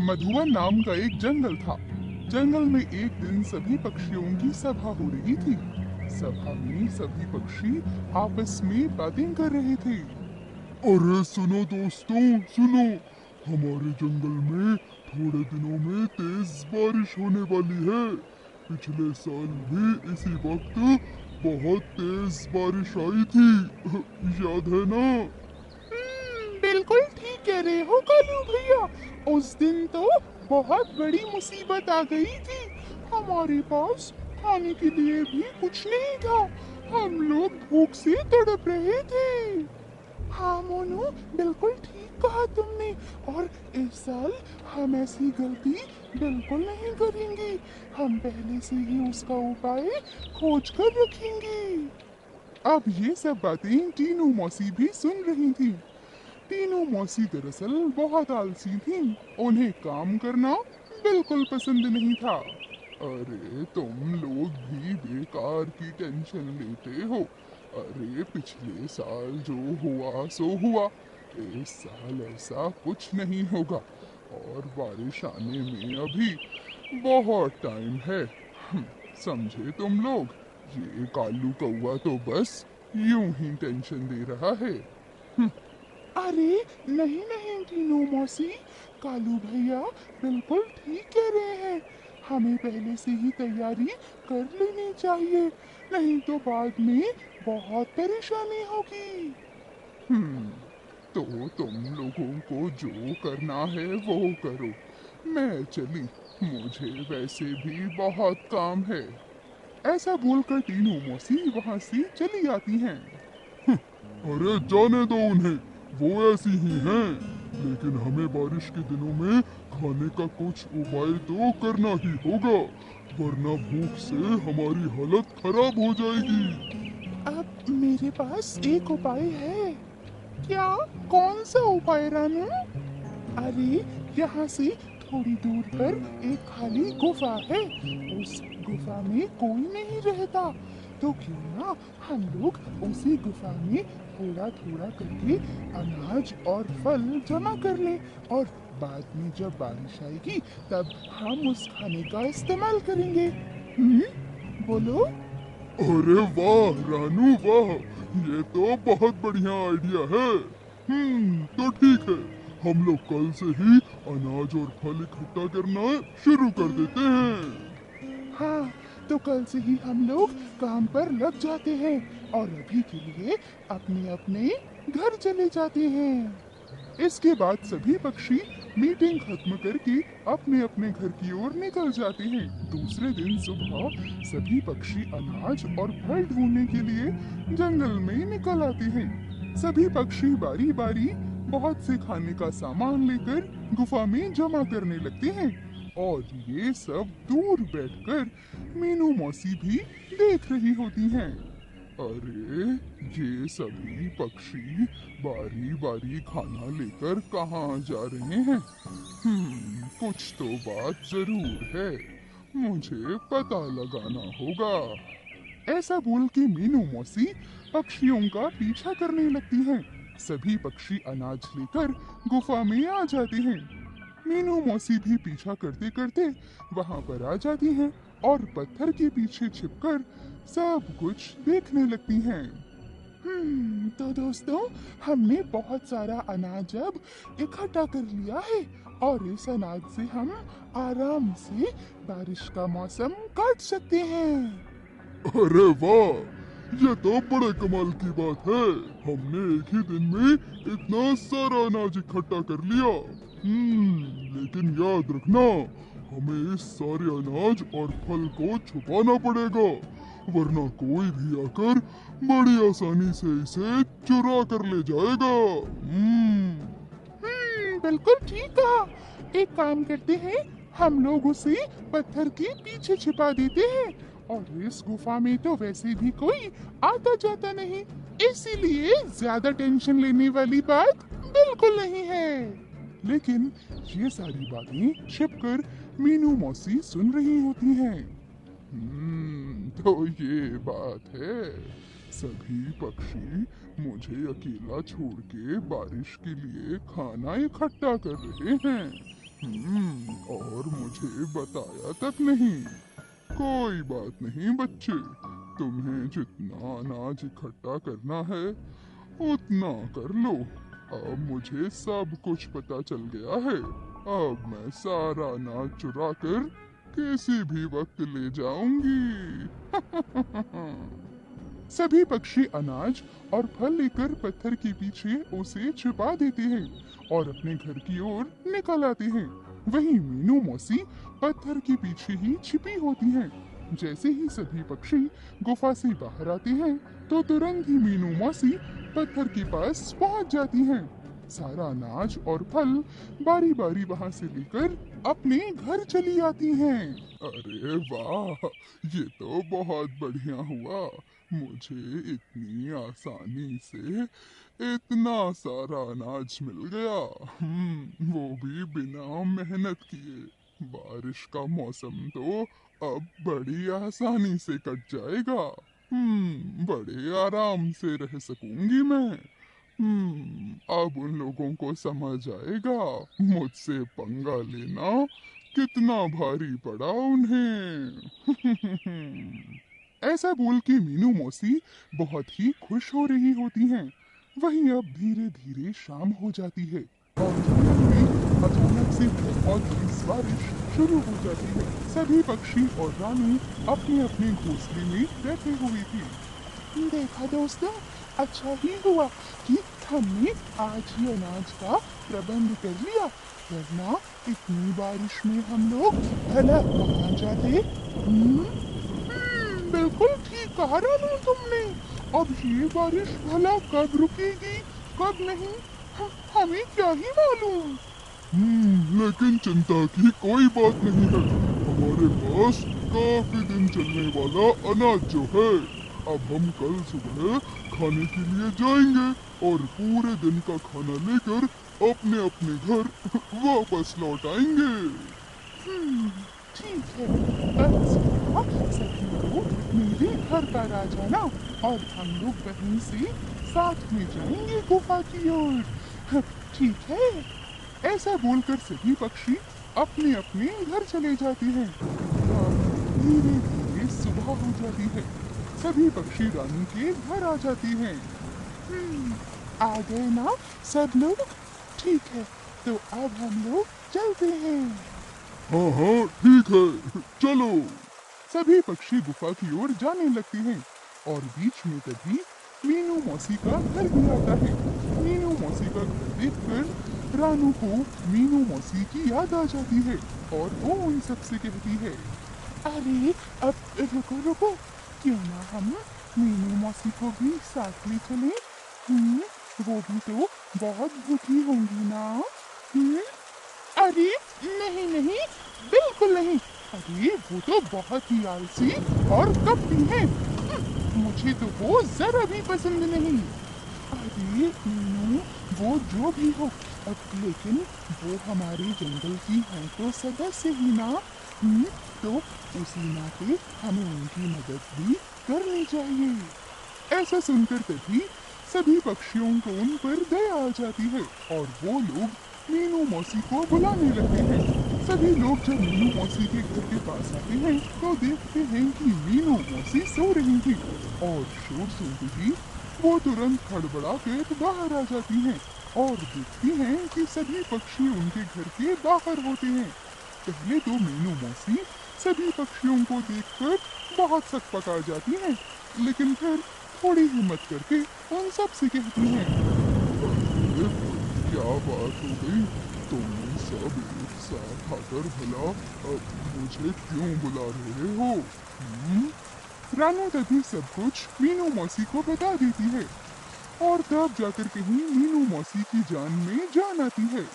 मधुवन नाम का एक जंगल था। जंगल में एक दिन सभी पक्षियों की सभा हो रही थी। सभा में सभी पक्षी आपस में बातें कर रहे थे। अरे सुनो दोस्तों, सुनो। हमारे जंगल में थोड़े दिनों में तेज बारिश होने वाली है। पिछले साल भी इसी वक्त बहुत तेज बारिश आई थी। याद है ना? बिल्कुल ठीक कह रहे हो कालू भैया। उस दिन तो बहुत बड़ी मुसीबत आ गई थी। हमारे पास खाने के लिए भी कुछ नहीं था। हम लोग भूख से तड़प रहे थे। हाँ मोनू, बिल्कुल ठीक कहा तुमने। और इस साल हम ऐसी गलती बिल्कुल नहीं करेंगे। हम पहले से ही उसका उपाय खोज कर रखेंगे। अब ये सब बातें टीनू मौसी भी सुन रही थी। टीनू मौसी दरअसल बहुत आलसी थी। उन्हें काम करना बिल्कुल पसंद नहीं था। अरे तुम लोग भी बेकार की टेंशन लेते हो। अरे पिछले साल जो हुआ सो हुआ। इस साल ऐसा कुछ नहीं होगा। और बारिश आने में अभी बहुत टाइम है। समझे तुम लोग? ये कालू कौवा तो बस यूं ही टेंशन दे रहा है। अरे नहीं नहीं टीनू मौसी, कालू भैया बिल्कुल ठीक कह रहे हैं। हमें पहले से ही तैयारी कर लेनी चाहिए, नहीं तो बाद में बहुत परेशानी होगी। हम्म, तो तुम लोगों को जो करना है वो करो। मैं चली, मुझे वैसे भी बहुत काम है। ऐसा बोलकर टीनू मौसी वहां से चली आती हैं। अरे जाने दो उन्हें, वो ऐसी ही हैं। लेकिन हमें बारिश के दिनों में खाने का कुछ उपाय तो करना ही होगा, वरना भूख से हमारी हालत खराब हो जाएगी। अब मेरे पास एक उपाय है। क्या? कौन सा उपाय रानू? अरे यहाँ से थोड़ी दूर पर एक खाली गुफा है। उस गुफा में कोई नहीं रहता। तो क्यों ना हम लोग उसी गुफा में थोड़ा थोड़ा करके अनाज और फल जमा कर लें, और बाद में जब बारिश आएगी तब हम उस खाने का इस्तेमाल करेंगे। बोलो। अरे वाह रानू वाह, ये तो बहुत बढ़िया आइडिया है। तो ठीक है, हम लोग कल से ही अनाज और फल इकट्ठा करना शुरू कर देते हैं। हाँ, तो कल से ही हम लोग काम पर लग जाते हैं और अभी के लिए अपने अपने घर चले जाते हैं। इसके बाद सभी पक्षी मीटिंग खत्म करके अपने अपने घर की ओर निकल जाते हैं। दूसरे दिन सुबह सभी पक्षी अनाज और फल ढूंढने के लिए जंगल में निकल आते हैं। सभी पक्षी बारी बारी बहुत से खाने का सामान लेकर गुफा में जमा करने लगते हैं। और ये सब दूर बैठकर मीनू मौसी भी देख रही होती हैं। अरे ये सभी पक्षी बारी बारी खाना लेकर कहाँ जा रहे हैं? कुछ तो बात जरूर है। मुझे पता लगाना होगा। ऐसा बोल के मीनू मौसी पक्षियों का पीछा करने लगती हैं। सभी पक्षी अनाज लेकर गुफा में आ जाते हैं। मीनू मौसी भी पीछा करते करते वहां पर आ जाती हैं और पत्थर के पीछे छिपकर सब कुछ देखने लगती हैं। तो दोस्तों, हमने बहुत सारा अनाज अब इकट्ठा कर लिया है और इस अनाज से हम आराम से बारिश का मौसम काट सकते हैं। अरे वाह, ये तो बड़े कमाल की बात है। हमने एक ही दिन में इतना सारा अनाज इकट्ठा कर लिया। लेकिन याद रखना, हमें इस सारे अनाज और फल को छुपाना पड़ेगा, वरना कोई भी आकर बड़ी आसानी से इसे चुरा कर ले जाएगा। बिल्कुल ठीक कहा। एक काम करते हैं, हम लोग उसे पत्थर के पीछे छिपा देते हैं और इस गुफा में तो वैसे भी कोई आता जाता नहीं, इसीलिए ज्यादा टेंशन लेने वाली बात बिल्कुल नहीं है। लेकिन ये सारी बातें छिपकर मीनू मौसी सुन रही होती हैं। तो ये बात है। सभी पक्षी मुझे अकेला छोड़ के बारिश के लिए खाना इकट्ठा कर रहे हैं। और मुझे बताया तक नहीं। कोई बात नहीं बच्चे, तुम्हें जितना अनाज इकट्ठा करना है उतना कर लो। अब मुझे सब कुछ पता चल गया है। अब मैं सारा अनाज चुरा कर किसी भी वक्त ले जाऊंगी। सभी पक्षी अनाज और फल लेकर पत्थर के पीछे उसे छिपा देते हैं और अपने घर की ओर निकल आते हैं। वहीं मीनू मौसी पत्थर के पीछे ही छिपी होती हैं। जैसे ही सभी पक्षी गुफा से बाहर आते हैं तो तुरंत ही मीनू मौसी पत्थर के पास पहुंच जाती हैं। सारा अनाज और फल बारी बारी वहां से लेकर अपने घर चली आती हैं। अरे वाह, ये तो बहुत बढ़िया हुआ। मुझे इतनी आसानी से इतना सारा अनाज मिल गया। वो भी बिना मेहनत किए। बारिश का मौसम तो अब बड़ी आसानी से कट जाएगा। बड़े आराम से रह सकूंगी मैं। अब उन लोगों को समझ आएगा मुझसे पंगा लेना कितना भारी पड़ा उन्हें। ऐसा बोल के मीनू मौसी बहुत ही खुश हो रही होती हैं। वहीं अब धीरे धीरे शाम हो जाती है और जंगल में अचानक से बहुत तेज बारिश शुरू हो जाती है। सभी पक्षी और रानी अपने अपने घोंसले में बैठे हुए थे। देखा दोस्तों, अच्छा ही हुआ कि हमने आज ही अनाज का प्रबंध कर लिया, वरना इतनी बारिश में हम लोग भला कहाँ जाते। बिल्कुल ठीक कहा रानू तुमने। अब ये बारिश भला कब रुकेगी कब नहीं, हमें क्या ही मालूम। लेकिन चिंता की कोई बात नहीं है। हमारे पास काफी दिन चलने वाला अनाज जो है, अब हम कल सुबह खाने के लिए जाएंगे और पूरे दिन का खाना लेकर अपने अपने घर वापस लौट आएंगे। ठीक है, कल सुबह सभी लोग मेरे घर पर आ जाना और हम लोग वहीं से साथ में जाएंगे गुफा की ओर। ठीक है। ऐसा बोलकर सभी पक्षी अपने अपने घर चले जाते हैं। धीरे धीरे सुबह हो जाती है। सभी पक्षी रानी के घर आ जाते हैं। आ गए ना सब लोग? ठीक है, तो अब हम लोग चलते हैं। हाँ हाँ ठीक है, चलो। सभी पक्षी गुफा की ओर जाने लगते हैं और बीच में तभी मीनू मौसी का घर भी आता है। मीनू मौसी का घर देखकर रानू को मीनू मौसी की याद आ जाती है और वो उन सबसे कहती है, अरे अब रुको रुको, क्यों ना हम मीनू मौसी को भी साथ में चले। वो भी तो बहुत भूखी होंगी ना। अरे नहीं नहीं, बिल्कुल नहीं। अरे वो तो बहुत ही आलसी और कपटी है। मुझे तो वो जरा भी पसंद नहीं। अरे मीनू, वो जो भी हो, अब लेकिन वो हमारे जंगल की है तो सदस्य ही ना। तो उसी नाते हमें उनकी मदद भी करनी चाहिए। ऐसा सुनकर तभी सभी पक्षियों को उन पर दया आ जाती है और वो लोग मीनू मौसी को बुलाने लगते हैं। सभी लोग जब मीनू मौसी के घर के पास आते हैं तो देखते हैं कि मीनू मौसी सो रही थी और शोर सुनते ही वो तुरंत खड़बड़ा कर बाहर आ जाती हैं और देखती हैं कि सभी पक्षी उनके घर के बाहर होते हैं। पहले तो मीनू मौसी सभी पक्षियों को देखकर बहुत सकपका जाती हैं, लेकिन फिर थोड़ी हिम्मत करके उन सब से कहती हैं, क्या बात हो गई? तुम सब एक साथ आकर भला अब मुझे क्यों बुला रहे हो? रानू तभी सब कुछ मीनू मौसी को बता देती है और तब जाकर कहीं मीनू मौसी की जान में जान आती है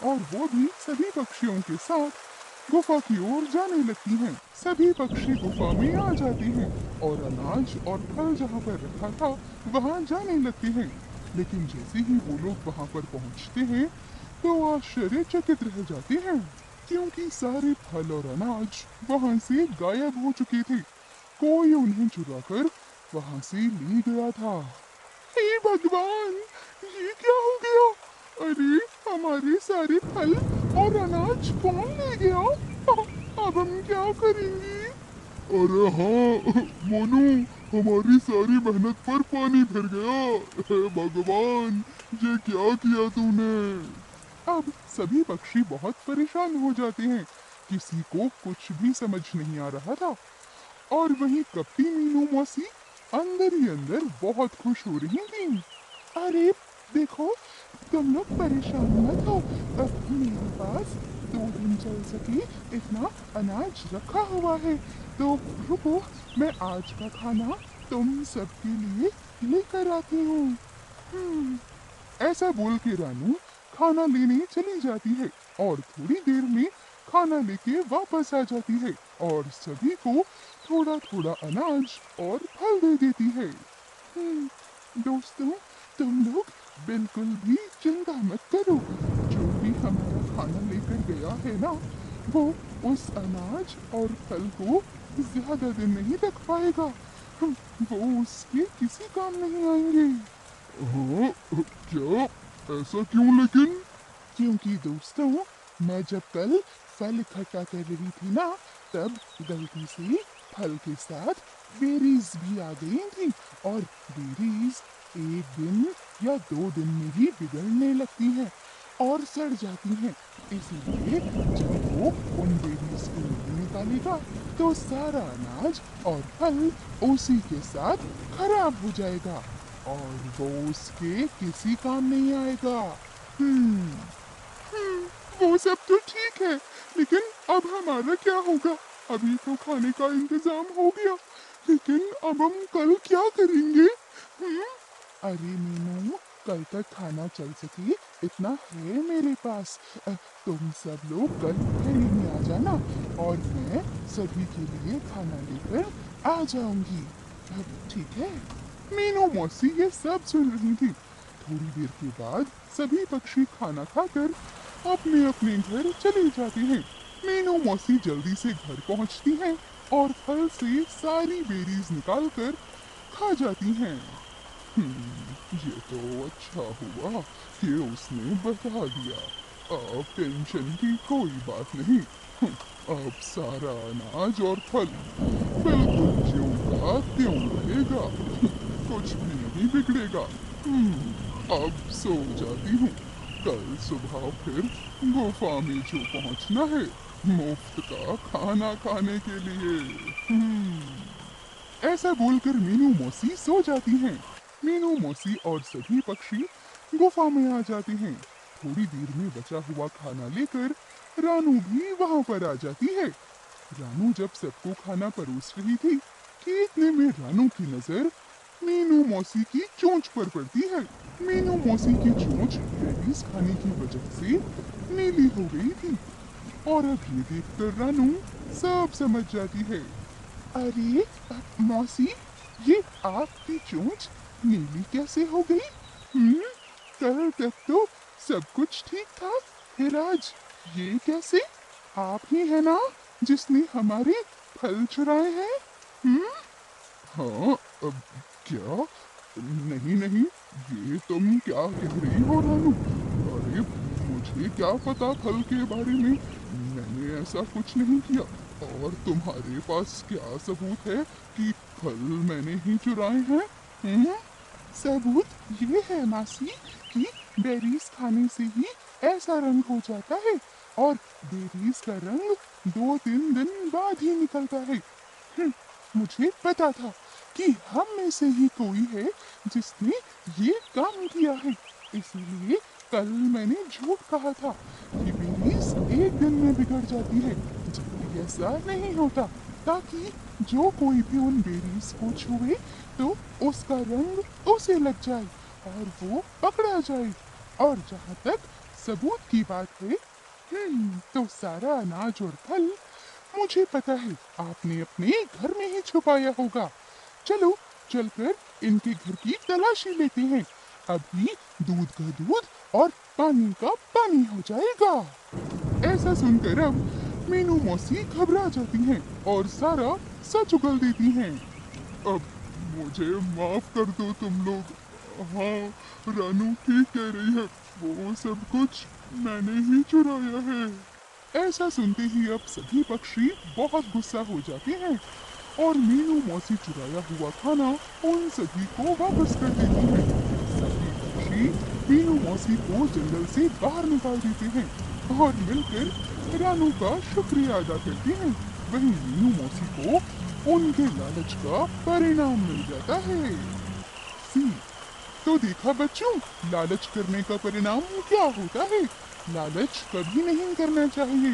और वो भी सभी पक्षियों के साथ गुफा की ओर जाने लगती हैं। सभी पक्षी गुफा में आ जाते हैं और अनाज और फल जहाँ पर रखा था वहाँ जाने लगते हैं। लेकिन जैसे ही वो लोग वहाँ पर पहुँचते हैं तो आश्चर्यचकित रह जाते हैं, क्योंकि सारे फल और अनाज वहाँ से गायब हो चुके थे। कोई उन्हें चुराकर वहाँ से ले गया था। हे भगवान, ये क्या हो गया? अरे हमारे सारे फल और और अनाज कौन ले गया? अब हम क्या करेंगे? अरे हाँ मोनू, हमारी सारी मेहनत पर पानी फिर गया। हे भगवान, ये क्या किया तूने? अब सभी पक्षी बहुत परेशान हो जाते हैं। किसी को कुछ भी समझ नहीं आ रहा था। और वहीं कपटी मीनू मौसी अंदर ही अंदर बहुत खुश हो रही थी। अरे देखो, तुम लोग परेशान मत हो। अब मेरे पास 2 दिन चल सके इतना अनाज रखा हुआ है। तो रुको, मैं आज का खाना तुम सबके लिए लेकर आती हूँ। ऐसा बोल के रानू खाना लेने चली जाती है और थोड़ी देर में खाना लेके वापस आ जाती है और सभी को थोड़ा थोड़ा अनाज और फल दे देती है। दोस्तों, तुम लोग बिल्कुल भी चिंता मत करो। जो भी हमारा खाना लेकर गया है ना, वो उस अनाज और फल को ज्यादा दिन नहीं रख पाएगा। वो उसके किसी काम नहीं आएंगे। हाँ, क्या? ऐसा क्यों लेकिन? क्योंकि दोस्तों, मैं जब कल फल इकट्ठा कर रही थी ना, तब गलती से फल के साथ बेरीज भी आ गई थी। और बेरीज 1 दिन या 2 दिन में ही बिगड़ने लगती हैं और सड़ जाती हैं। इसलिए जब वो उन बेरीज को नहीं निकालेगा तो सारा अनाज और फल उसी के साथ खराब हो जाएगा और वो उसके किसी काम नहीं आएगा। वो सब तो ठीक है, लेकिन अब हमारा क्या होगा? अभी तो खाने का इंतजाम हो गया, लेकिन अब हम कल क्या करेंगे? अरे मीनू, कल तक खाना चल सके इतना है मेरे पास। तुम सब लोग कल फेरी में आ जाना और मैं सभी के लिए खाना लेकर आ जाऊंगी। ठीक है? मीनू मौसी ये सब सुन रही थी। थोड़ी देर के बाद सभी पक्षी खाना खाकर अपने अपने घर चले जाते हैं। मीनू मौसी जल्दी से घर पहुंचती हैं और फल से सारी बेरीज निकालकर खा जाती हैं। ये तो अच्छा हुआ कि उसने बता दिया। अब टेंशन की कोई बात नहीं। अब सारा अनाज और फल बिल्कुल ज्यों का त्यों रहेगा। कुछ भी नहीं बिगड़ेगा। अब सो जाती हूँ। कल सुबह फिर गुफा में जो पहुँचना है मुफ्त का खाना खाने के लिए। ऐसा बोलकर मीनू मौसी सो जाती हैं। मीनू मौसी और सभी पक्षी गुफा में आ जाते हैं। थोड़ी देर में बचा हुआ खाना लेकर रानू भी वहां पर आ जाती है। रानू जब सबको खाना परोस रही थी कि इतने में रानू की नजर मीनू मौसी की चोंच पर पड़ती है। मीनू मौसी की चोंच बेरीज खाने की वजह से नीली हो गई थी और अब ये देखकर रानू सब समझ जाती है। अरे मौसी, ये आपकी चोंच नीली कैसे हो गई? कल तक तो सब कुछ ठीक था, फिर आज ये कैसे? आप ही है ना जिसने हमारे फल चुराए हैं? हाँ, अब क्या? नहीं नहीं, ये तुम क्या कह रही हो रानू? अरे मुझे क्या पता फल के बारे में? मैंने ऐसा कुछ नहीं किया। और तुम्हारे पास क्या सबूत है कि फल मैंने ही चुराए हैं? सबूत ये है मासी कि बेरीज खाने से ही ऐसा रंग हो जाता है और बेरीज का रंग 2-3 दिन बाद ही निकलता है। मुझे पता था कि हम में से ही कोई है जिसने ये काम किया है। इसलिए कल मैंने झूठ कहा था कि बेरीज 1 दिन में बिगड़ जाती है, जबकि ऐसा नहीं होता, ताकि जो कोई भी उन बेरीज को छुए तो उसका रंग उसे लग जाए और वो पकड़ा जाए। और जहाँ तक सबूत की बात है, तो सारा अनाज और फल मुझे पता है आपने अपने घर में ही छुपाया होगा। चलो चलकर इनके घर की तलाशी लेते हैं। अभी दूध का दूध और पानी का पानी हो जाएगा। ऐसा सुनकर अब मीनू मौसी घबरा जाती हैं और सारा सच उगल देती हैं। अब मुझे माफ कर दो तुम लोग। हाँ, रानू ठीक कह रही है, वो सब कुछ मैंने ही चुराया है। ऐसा सुनते ही अब सभी पक्षी बहुत गुस्सा हो जाते हैं और मीनू मौसी चुराया हुआ खाना उन सभी को वापस कर देती है। सभी पक्षी मीनू मौसी को जंगल से बाहर निकाल देते हैं और मिलकर रानू का शुक्रिया अदा करते हैं। वहीं मीनू मौसी को उनके लालच का परिणाम मिल जाता है। सी तो देखा बच्चों, लालच करने का परिणाम क्या होता है। लालच कभी नहीं करना चाहिए।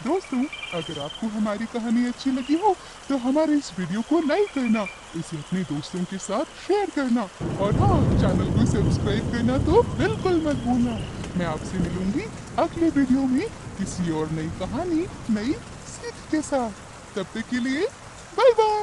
दोस्तों, अगर आपको हमारी कहानी अच्छी लगी हो तो हमारे इस वीडियो को लाइक करना, इसे अपने दोस्तों के साथ शेयर करना और हाँ, चैनल को सब्सक्राइब करना तो बिल्कुल मत भूलना। मैं आपसे मिलूंगी अगले वीडियो में किसी और नई कहानी, नई सीख के साथ। तब तक के लिए बाय बाय।